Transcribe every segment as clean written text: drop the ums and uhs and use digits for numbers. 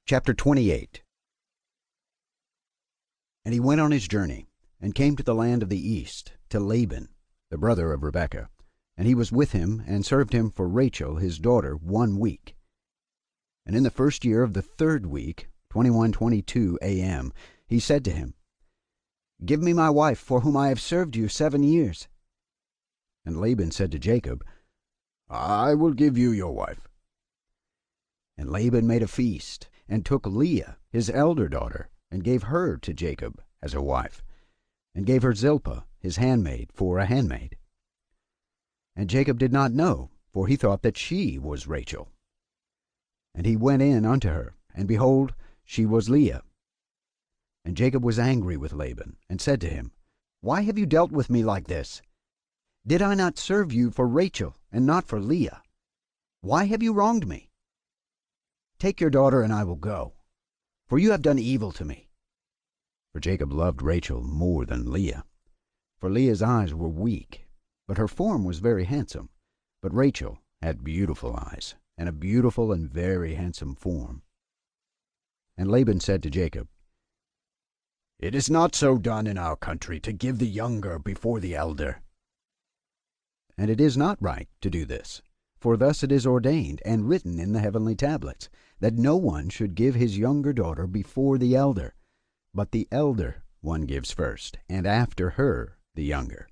Chapter 28. And he went on his journey, and came to the land of the east, to Laban, the brother of Rebekah. And he was with him, and served him for Rachel his daughter 1 week. And in the first year of the 3rd week, 21:22 a.m., he said to him, Give me my wife, for whom I have served you 7 years. And Laban said to Jacob, I will give you your wife. And Laban made a feast, and took Leah his elder daughter, and gave her to Jacob as a wife, and gave her Zilpah his handmaid for a handmaid. And Jacob did not know, for he thought that she was Rachel. And he went in unto her, and behold, she was Leah. And Jacob was angry with Laban, and said to him, Why have you dealt with me like this? Did I not serve you for Rachel, and not for Leah? Why have you wronged me? Take your daughter, and I will go, for you have done evil to me. For Jacob loved Rachel more than Leah. For Leah's eyes were weak, but her form was very handsome. But Rachel had beautiful eyes, and a beautiful and very handsome form. And Laban said to Jacob, It is not so done in our country to give the younger before the elder. And it is not right to do this, for thus it is ordained and written in the heavenly tablets, that no one should give his younger daughter before the elder, but the elder one gives first, and after her the younger.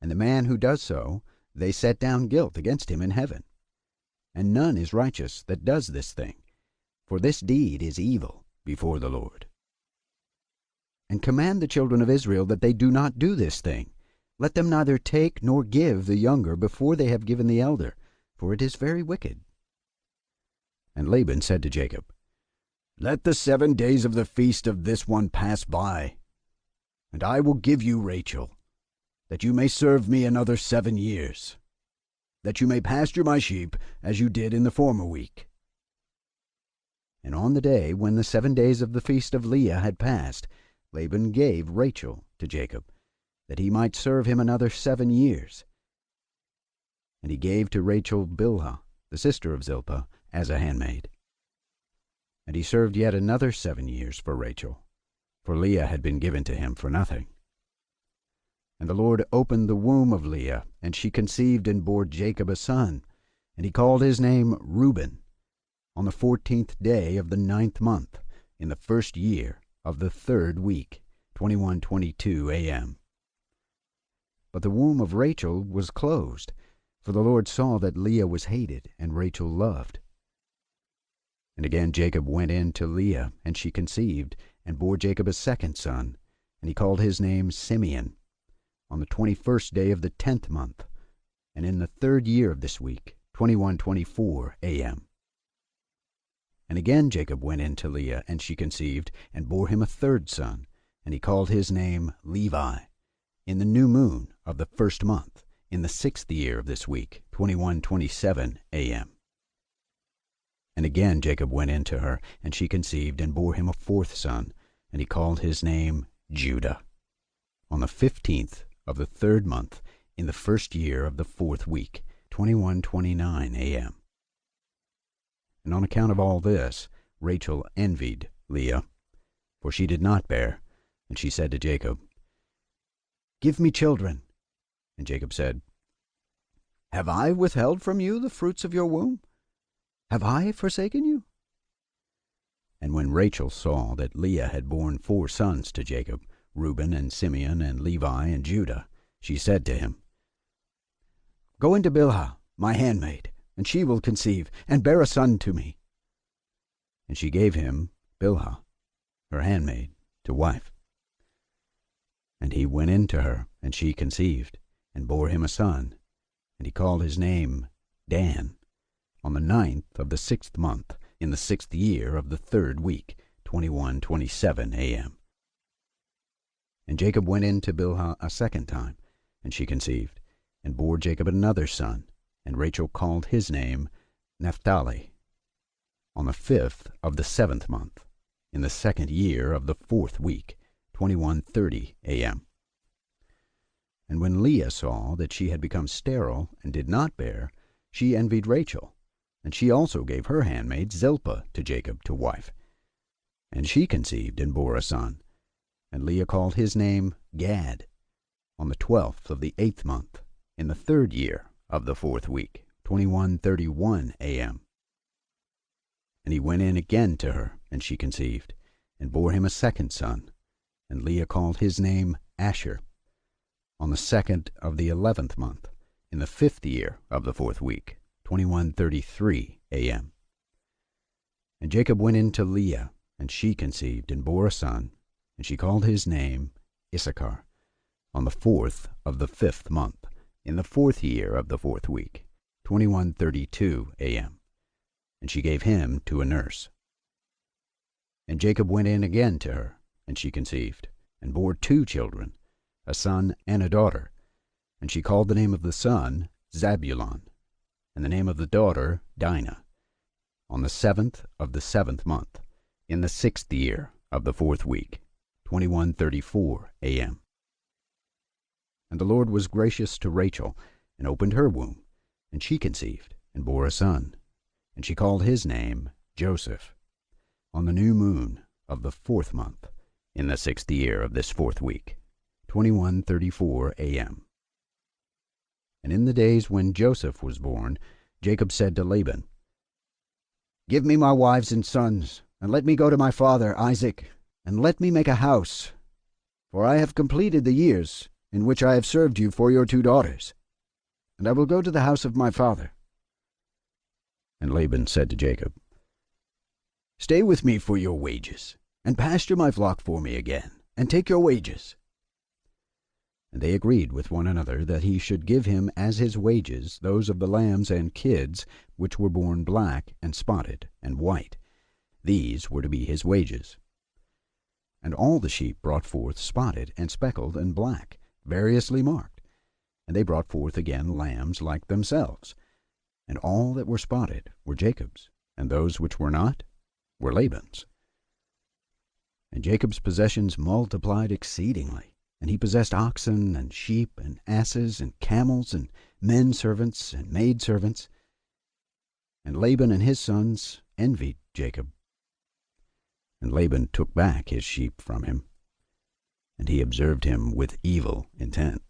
And the man who does so, they set down guilt against him in heaven. And none is righteous that does this thing, for this deed is evil before the Lord. And command the children of Israel that they do not do this thing. Let them neither take nor give the younger before they have given the elder, for it is very wicked. And Laban said to Jacob, Let the 7 days of the feast of this one pass by, and I will give you Rachel, that you may serve me another 7 years, that you may pasture my sheep as you did in the former week. And on the day when the 7 days of the feast of Leah had passed, Laban gave Rachel to Jacob, that he might serve him another 7 years. And he gave to Rachel Bilhah, the sister of Zilpah, as a handmaid. And he served yet another 7 years for Rachel, for Leah had been given to him for nothing. And the Lord opened the womb of Leah, and she conceived and bore Jacob a son, and he called his name Reuben, on the 14th day of the 9th month, in the 1st year of the 3rd week, 21:22 a.m. But the womb of Rachel was closed, for the Lord saw that Leah was hated, and Rachel loved. And again Jacob went in to Leah, and she conceived, and bore Jacob a 2nd son, and he called his name Simeon, on the 21st day of the 10th month, and in the 3rd year of this week, 21:24 a.m. And again Jacob went in to Leah, and she conceived, and bore him a 3rd son, and he called his name Levi, in the new moon of the 1st month, in the 6th year of this week, 21:27 a.m. And again Jacob went in to her, and she conceived, and bore him a 4th son, and he called his name Judah, on the 15th of the 3rd month, in the 1st year of the 4th week, 21:29 a.m. And on account of all this, Rachel envied Leah, for she did not bear, and she said to Jacob, Give me children. And Jacob said, Have I withheld from you the fruits of your womb? Have I forsaken you? And when Rachel saw that Leah had borne 4 sons to Jacob, Reuben and Simeon and Levi and Judah, she said to him, Go into Bilhah, my handmaid, and she will conceive, and bear a son to me. And she gave him Bilhah, her handmaid, to wife. And he went in to her, and she conceived, and bore him a son, and he called his name Dan, on the 9th of the 6th month, in the 6th year of the 3rd week, 21:27 a.m. And Jacob went in to Bilhah a 2nd time, and she conceived, and bore Jacob another son, and Rachel called his name Naphtali, on the 5th of the 7th month, in the 2nd year of the 4th week, 21:30 a.m. And when Leah saw that she had become sterile and did not bear, she envied Rachel, and she also gave her handmaid Zilpah to Jacob to wife, And she conceived and bore a son. And Leah called his name Gad, on the 12th of the 8th month, in the 3rd year of the 4th week, 21:31 a.m. And he went in again to her, and she conceived, and bore him a second son. And Leah called his name Asher, on the 2nd of the 11th month, in the 5th year of the 4th week, 21:33 a.m. And Jacob went in to Leah, and she conceived and bore a son, and she called his name Issachar, on the 4th of the 5th month, in the 4th year of the 4th week, 21:32 a.m. And she gave him to a nurse. And Jacob went in again to her, and she conceived, and bore 2 children, a son and a daughter. And she called the name of the son Zabulon, and the name of the daughter Dinah, on the 7th of the 7th month, in the 6th year of the 4th week, 21:34 a.m. And the Lord was gracious to Rachel, and opened her womb, and she conceived, and bore a son. And she called his name Joseph, on the new moon of the 4th month, in the 6th year of this 4th week, 21:34 a.m. And in the days when Joseph was born, Jacob said to Laban, "Give me my wives and sons, and let me go to my father Isaac, and let me make a house, for I have completed the years in which I have served you for your 2 daughters, and I will go to the house of my father." And Laban said to Jacob, "Stay with me for your wages, and pasture my flock for me again, and take your wages." And they agreed with one another that he should give him as his wages those of the lambs and kids which were born black and spotted and white. These were to be his wages. And all the sheep brought forth spotted and speckled and black, variously marked. And they brought forth again lambs like themselves. And all that were spotted were Jacob's, and those which were not were Laban's. And Jacob's possessions multiplied exceedingly, and he possessed oxen and sheep and asses and camels and men servants and maid servants. And Laban and his sons envied Jacob. And Laban took back his sheep from him, and he observed him with evil intent.